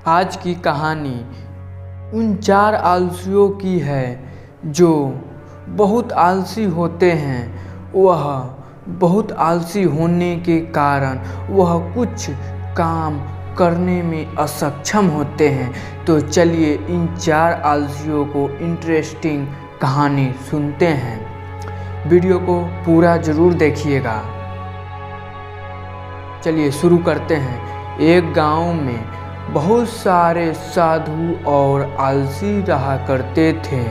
आज की कहानी उन 4 आलसियों की है जो बहुत आलसी होते हैं। वह बहुत आलसी होने के कारण वह कुछ काम करने में असक्षम होते हैं। तो चलिए इन 4 आलसियों को इंटरेस्टिंग कहानी सुनते हैं। वीडियो को पूरा ज़रूर देखिएगा। चलिए शुरू करते हैं। एक गांव में बहुत सारे साधु और आलसी रहा करते थे।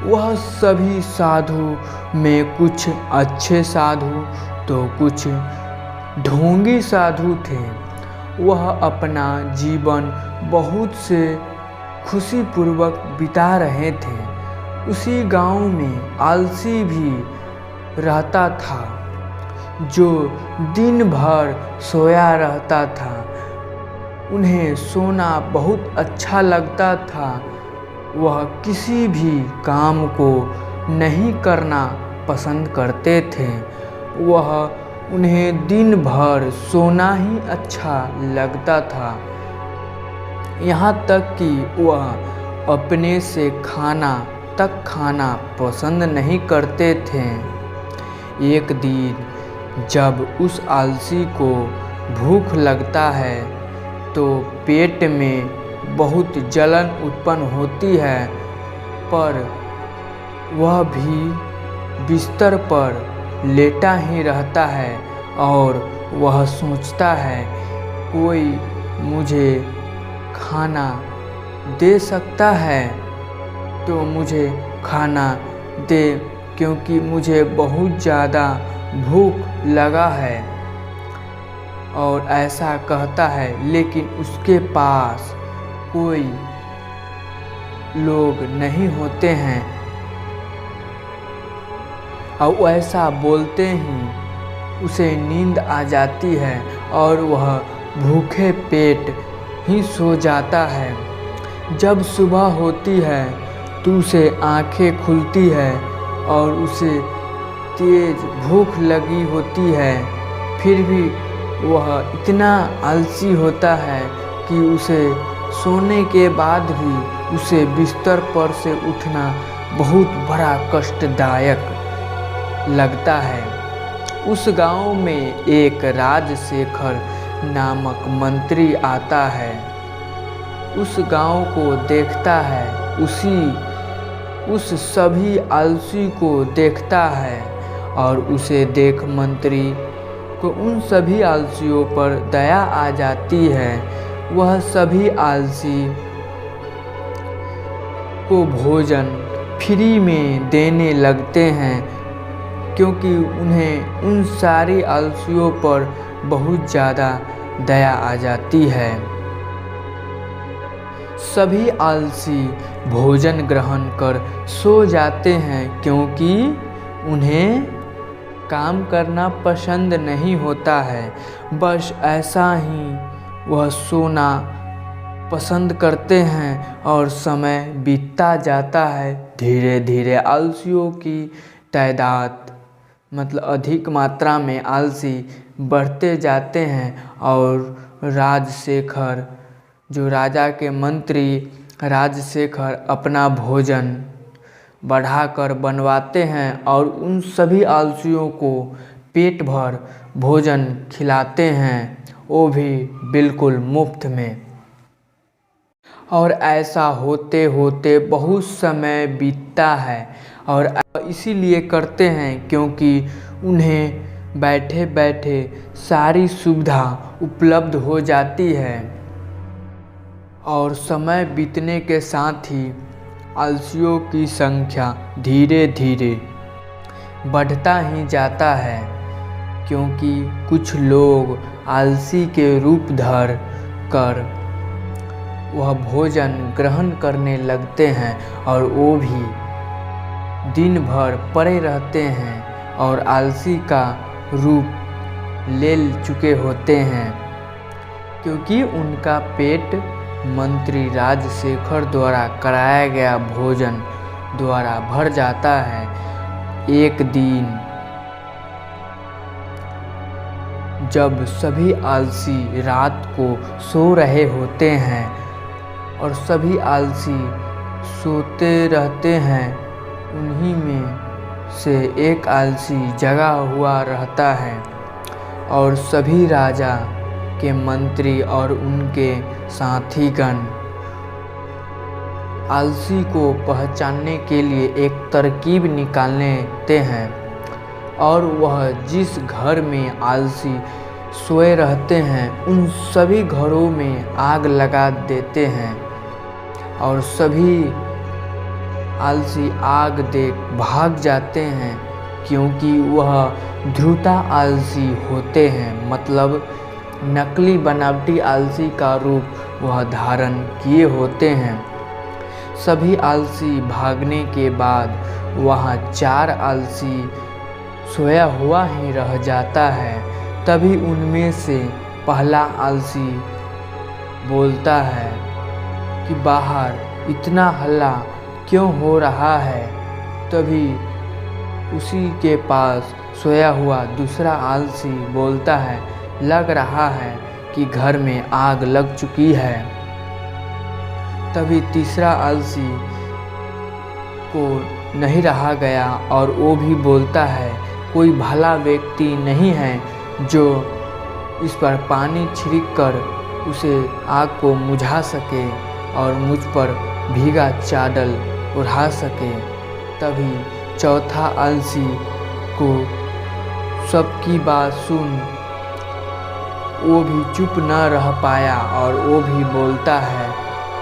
वह सभी साधु में कुछ अच्छे साधु तो कुछ ढोंगी साधु थे। वह अपना जीवन बहुत से खुशीपूर्वक बिता रहे थे। उसी गांव में आलसी भी रहता था जो दिन भर सोया रहता था। उन्हें सोना बहुत अच्छा लगता था। वह किसी भी काम को नहीं करना पसंद करते थे। उन्हें दिन भर सोना ही अच्छा लगता था। यहाँ तक कि वह अपने से खाना तक खाना पसंद नहीं करते थे। एक दिन जब उस आलसी को भूख लगता है तो पेट में बहुत जलन उत्पन्न होती है, पर वह भी बिस्तर पर लेटा ही रहता है और वह सोचता है कोई मुझे खाना दे सकता है तो मुझे खाना दे, क्योंकि मुझे बहुत ज़्यादा भूख लगा है। और ऐसा कहता है, लेकिन उसके पास कोई लोग नहीं होते हैं। और ऐसा बोलते ही उसे नींद आ जाती है और वह भूखे पेट ही सो जाता है। जब सुबह होती है तो उसे आंखें खुलती है और उसे तेज भूख लगी होती है। फिर भी वह इतना आलसी होता है कि उसे सोने के बाद भी उसे बिस्तर पर से उठना बहुत बड़ा कष्टदायक लगता है। उस गांव में एक राजशेखर नामक मंत्री आता है। उस गांव को देखता है, उस सभी आलसी को देखता है और उसे देख मंत्री को उन सभी आलसियों पर दया आ जाती है। वह सभी आलसी को भोजन फ्री में देने लगते हैं, क्योंकि उन्हें उन सारी आलसियों पर बहुत ज़्यादा दया आ जाती है। सभी आलसी भोजन ग्रहण कर सो जाते हैं, क्योंकि उन्हें काम करना पसंद नहीं होता है। बस ऐसा ही वह सोना पसंद करते हैं और समय बीतता जाता है। धीरे धीरे आलसियों की तादाद अधिक मात्रा में आलसी बढ़ते जाते हैं और राजशेखर जो राजा के मंत्री राजशेखर अपना भोजन बढ़ाकर बनवाते हैं और उन सभी आलसियों को पेट भर भोजन खिलाते हैं, वो भी बिल्कुल मुफ्त में। और ऐसा होते होते बहुत समय बीतता है और इसीलिए करते हैं क्योंकि उन्हें बैठे बैठे सारी सुविधा उपलब्ध हो जाती है। और समय बीतने के साथ ही आलसियों की संख्या धीरे धीरे बढ़ता ही जाता है, क्योंकि कुछ लोग आलसी के रूप धर कर वह भोजन ग्रहण करने लगते हैं और वो भी दिन भर पड़े रहते हैं और आलसी का रूप ले चुके होते हैं, क्योंकि उनका पेट मंत्री राजशेखर द्वारा कराया गया भोजन द्वारा भर जाता है। एक दिन जब सभी आलसी रात को सो रहे होते हैं और सभी आलसी सोते रहते हैं। उन्हीं में से एक आलसी जगा हुआ रहता है और सभी राजा के मंत्री और उनके साथीगण आलसी को पहचानने के लिए एक तरकीब निकालते हैं और वह जिस घर में आलसी सोए रहते हैं उन सभी घरों में आग लगा देते हैं और सभी आलसी आग देख भाग जाते हैं, क्योंकि वह ध्रुता आलसी होते हैं, मतलब नकली बनावटी आलसी का रूप वह धारण किए होते हैं। सभी आलसी भागने के बाद वहाँ 4 आलसी सोया हुआ ही रह जाता है। तभी उनमें से पहला आलसी बोलता है कि बाहर इतना हल्ला क्यों हो रहा है। तभी उसी के पास सोया हुआ दूसरा आलसी बोलता है, लग रहा है कि घर में आग लग चुकी है। तभी तीसरा आलसी को नहीं रहा गया और वो भी बोलता है, कोई भला व्यक्ति नहीं है जो इस पर पानी छिड़क कर उसे आग को बुझा सके और मुझ पर भीगा चादर उड़ा सके। तभी चौथा आलसी को सबकी बात सुन वो भी चुप न रह पाया और वो भी बोलता है,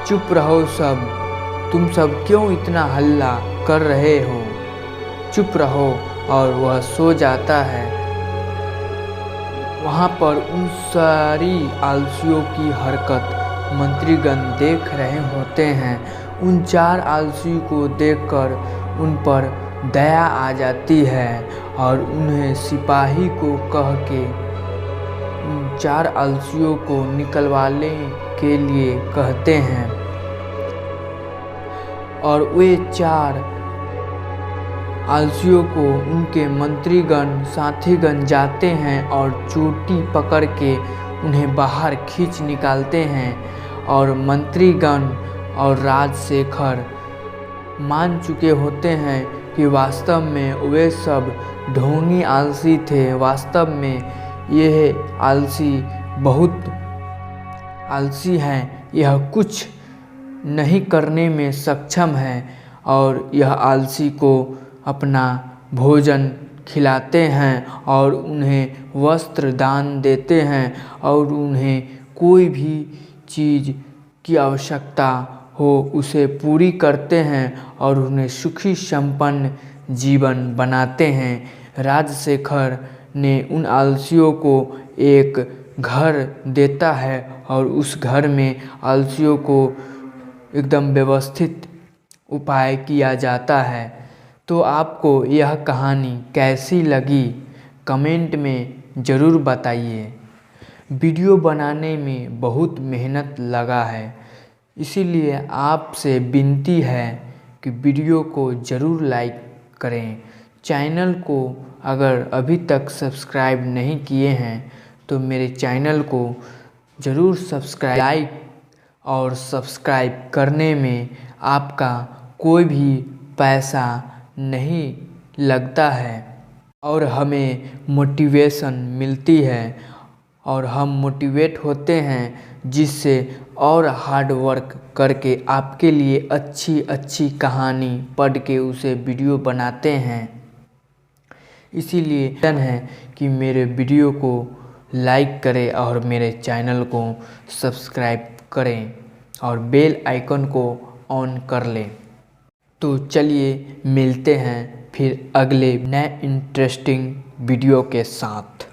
चुप रहो सब, तुम सब क्यों इतना हल्ला कर रहे हो, चुप रहो। और वह सो जाता है। वहाँ पर उन सारी आलसियों की हरकत मंत्रीगण देख रहे होते हैं। उन 4 आलसियों को देखकर उन पर दया आ जाती है और उन्हें सिपाही को कह के उन 4 आलसियों को निकलवाने के लिए कहते हैं और वे 4 आलसियों को उनके मंत्रीगण साथीगण जाते हैं और चोटी पकड़ के उन्हें बाहर खींच निकालते हैं। और मंत्रीगण और राजशेखर मान चुके होते हैं कि वास्तव में वे सब ढोंगी आलसी थे। वास्तव में यह आलसी बहुत आलसी हैं, यह कुछ नहीं करने में सक्षम है और यह आलसी को अपना भोजन खिलाते हैं और उन्हें वस्त्र दान देते हैं और उन्हें कोई भी चीज़ की आवश्यकता हो उसे पूरी करते हैं और उन्हें सुखी संपन्न जीवन बनाते हैं। राजशेखर ने उन आलसियों को एक घर देता है और उस घर में आलसियों को एकदम व्यवस्थित उपाय किया जाता है। तो आपको यह कहानी कैसी लगी कमेंट में ज़रूर बताइए। वीडियो बनाने में बहुत मेहनत लगा है, इसीलिए आपसे विनती है कि वीडियो को ज़रूर लाइक करें। चैनल को अगर अभी तक सब्सक्राइब नहीं किए हैं तो मेरे चैनल को ज़रूर लाइक और सब्सक्राइब करने में आपका कोई भी पैसा नहीं लगता है और हमें मोटिवेशन मिलती है और हम मोटिवेट होते हैं, जिससे और हार्ड वर्क करके आपके लिए अच्छी अच्छी कहानी पढ़ के उसे वीडियो बनाते हैं। इसीलिए है कि मेरे वीडियो को लाइक करें और मेरे चैनल को सब्सक्राइब करें और बेल आइकन को ऑन कर लें। तो चलिए मिलते हैं फिर अगले नए इंटरेस्टिंग वीडियो के साथ।